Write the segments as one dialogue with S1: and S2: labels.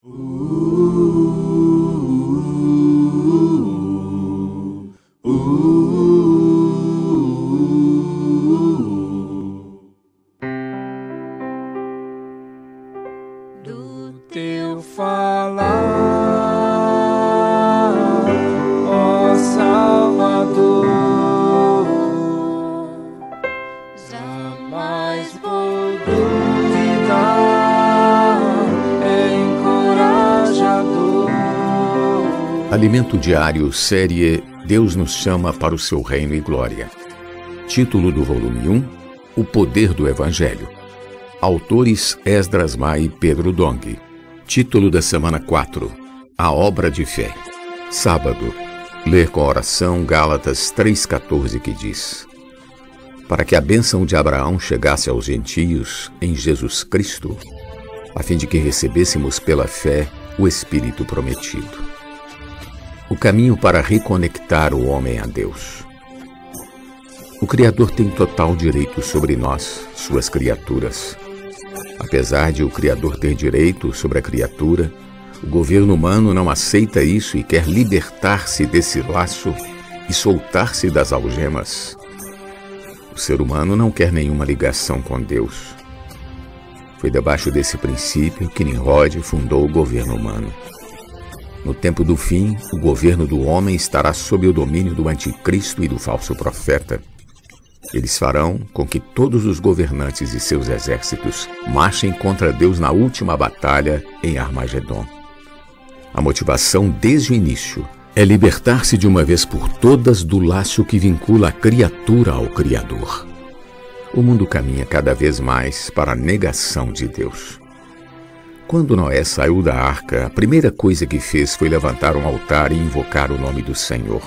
S1: Do teu falar, ó Salvador, jamais vou duvidar, é encorajador.
S2: Alimento Diário, série Deus nos chama para o seu reino e glória. Título do volume 1, O poder do Evangelho. Autores Esdras Mai e Pedro Dong. Título da semana 4, A obra de fé. Sábado, ler com oração Gálatas 3,14, que diz: para que a bênção de Abraão chegasse aos gentios em Jesus Cristo, a fim de que recebêssemos pela fé o Espírito prometido. O caminho para reconectar o homem a Deus. O Criador tem total direito sobre nós, suas criaturas. Apesar de o Criador ter direito sobre a criatura, o governo humano não aceita isso e quer libertar-se desse laço e soltar-se das algemas. O ser humano não quer nenhuma ligação com Deus. Foi debaixo desse princípio que Nimrod fundou o governo humano. No tempo do fim, o governo do homem estará sob o domínio do anticristo e do falso profeta. Eles farão com que todos os governantes e seus exércitos marchem contra Deus na última batalha em Armagedon. A motivação desde o início é libertar-se de uma vez por todas do laço que vincula a criatura ao Criador. O mundo caminha cada vez mais para a negação de Deus. Quando Noé saiu da arca, a primeira coisa que fez foi levantar um altar e invocar o nome do Senhor.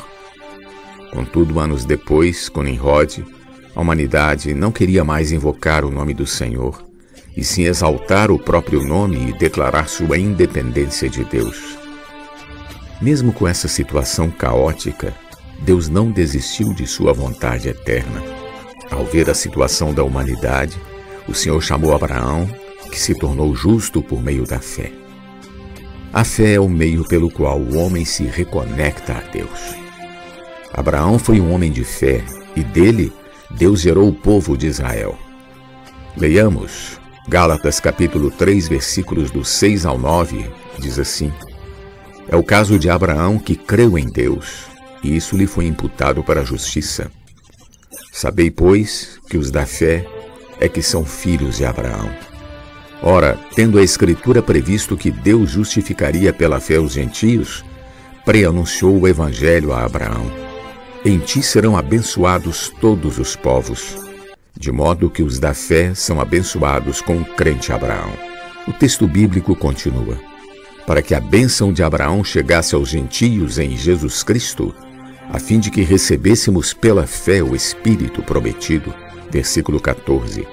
S2: Contudo, anos depois, com Nimrod, a humanidade não queria mais invocar o nome do Senhor, e sim exaltar o próprio nome e declarar sua independência de Deus. Mesmo com essa situação caótica, Deus não desistiu de sua vontade eterna. Ao ver a situação da humanidade, o Senhor chamou Abraão, que se tornou justo por meio da fé. A fé é o meio pelo qual o homem se reconecta a Deus. Abraão foi um homem de fé, e dele Deus gerou o povo de Israel. Leiamos Gálatas capítulo 3, versículos do 6 ao 9, diz assim: é o caso de Abraão, que creu em Deus, e isso lhe foi imputado para a justiça. Sabei, pois, que os da fé é que são filhos de Abraão. Ora, tendo a Escritura previsto que Deus justificaria pela fé os gentios, preanunciou o Evangelho a Abraão: em ti serão abençoados todos os povos, de modo que os da fé são abençoados com o crente Abraão. O texto bíblico continua: para que a bênção de Abraão chegasse aos gentios em Jesus Cristo, a fim de que recebêssemos pela fé o Espírito prometido. Versículo 14.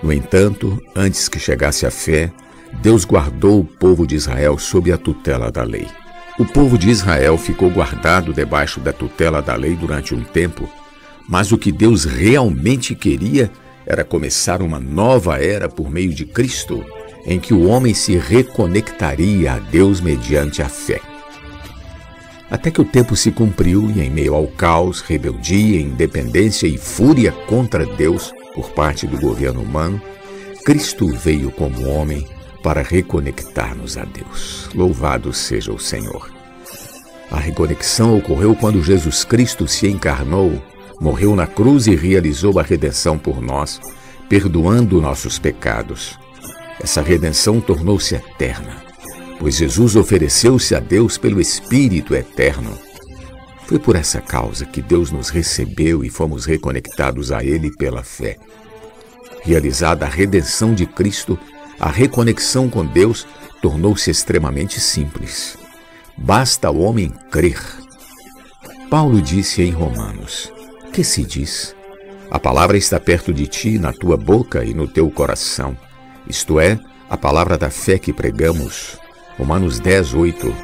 S2: No entanto, antes que chegasse a fé, Deus guardou o povo de Israel sob a tutela da lei. O povo de Israel ficou guardado debaixo da tutela da lei durante um tempo, mas o que Deus realmente queria era começar uma nova era por meio de Cristo, em que o homem se reconectaria a Deus mediante a fé. Até que o tempo se cumpriu e, em meio ao caos, rebeldia, independência e fúria contra Deus por parte do governo humano, Cristo veio como homem para reconectar-nos a Deus. Louvado seja o Senhor! A reconexão ocorreu quando Jesus Cristo se encarnou, morreu na cruz e realizou a redenção por nós, perdoando nossos pecados. Essa redenção tornou-se eterna, pois Jesus ofereceu-se a Deus pelo Espírito eterno. Foi por essa causa que Deus nos recebeu e fomos reconectados a Ele pela fé. Realizada a redenção de Cristo, a reconexão com Deus tornou-se extremamente simples. Basta o homem crer. Paulo disse em Romanos: que se diz? A palavra está perto de ti, na tua boca e no teu coração. Isto é, a palavra da fé que pregamos. Romanos 10, 8.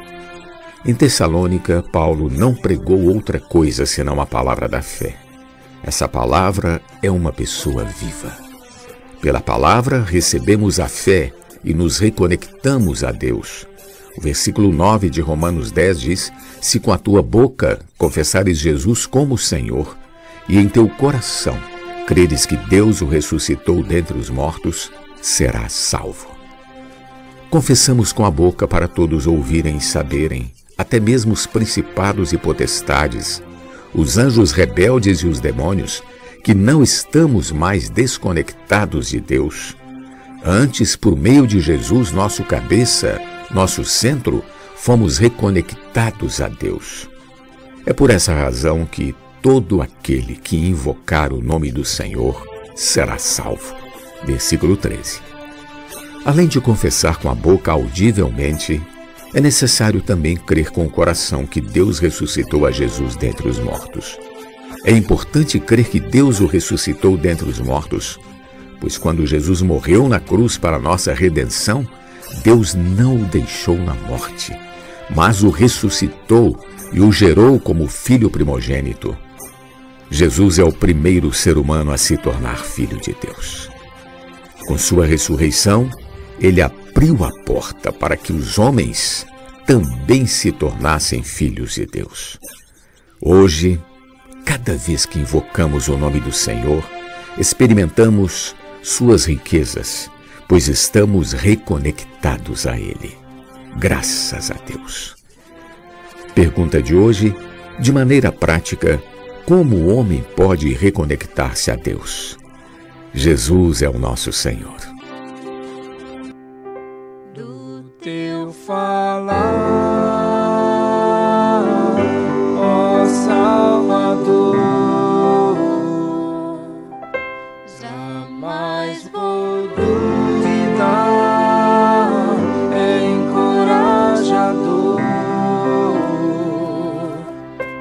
S2: Em Tessalônica, Paulo não pregou outra coisa senão a palavra da fé. Essa palavra é uma pessoa viva. Pela palavra recebemos a fé e nos reconectamos a Deus. O versículo 9 de Romanos 10 diz: se com a tua boca confessares Jesus como Senhor, e em teu coração creres que Deus o ressuscitou dentre os mortos, serás salvo. Confessamos com a boca para todos ouvirem e saberem, até mesmo os principados e potestades, os anjos rebeldes e os demônios, que não estamos mais desconectados de Deus. Antes, por meio de Jesus, nosso cabeça, nosso centro, fomos reconectados a Deus. É por essa razão que todo aquele que invocar o nome do Senhor será salvo. Versículo 13. Além de confessar com a boca audivelmente, é necessário também crer com o coração que Deus ressuscitou a Jesus dentre os mortos. É importante crer que Deus o ressuscitou dentre os mortos, pois quando Jesus morreu na cruz para nossa redenção, Deus não o deixou na morte, mas o ressuscitou e o gerou como filho primogênito. Jesus é o primeiro ser humano a se tornar filho de Deus. Com sua ressurreição, ele abriu a porta para que os homens também se tornassem filhos de Deus. Hoje, cada vez que invocamos o nome do Senhor, experimentamos suas riquezas, pois estamos reconectados a Ele. Graças a Deus. Pergunta de hoje: de maneira prática, como o homem pode reconectar-se a Deus? Jesus é o nosso Senhor.
S1: Do teu falar, ó Salvador, jamais vou duvidar, é encorajador,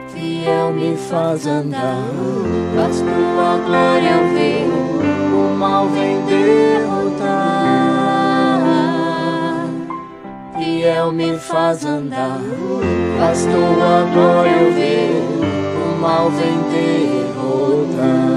S1: fiel me faz andar, faz tua glória ver, o mal vem derrotar. Fiel me faz andar, faz tua glória ver, o mal vem derrotar.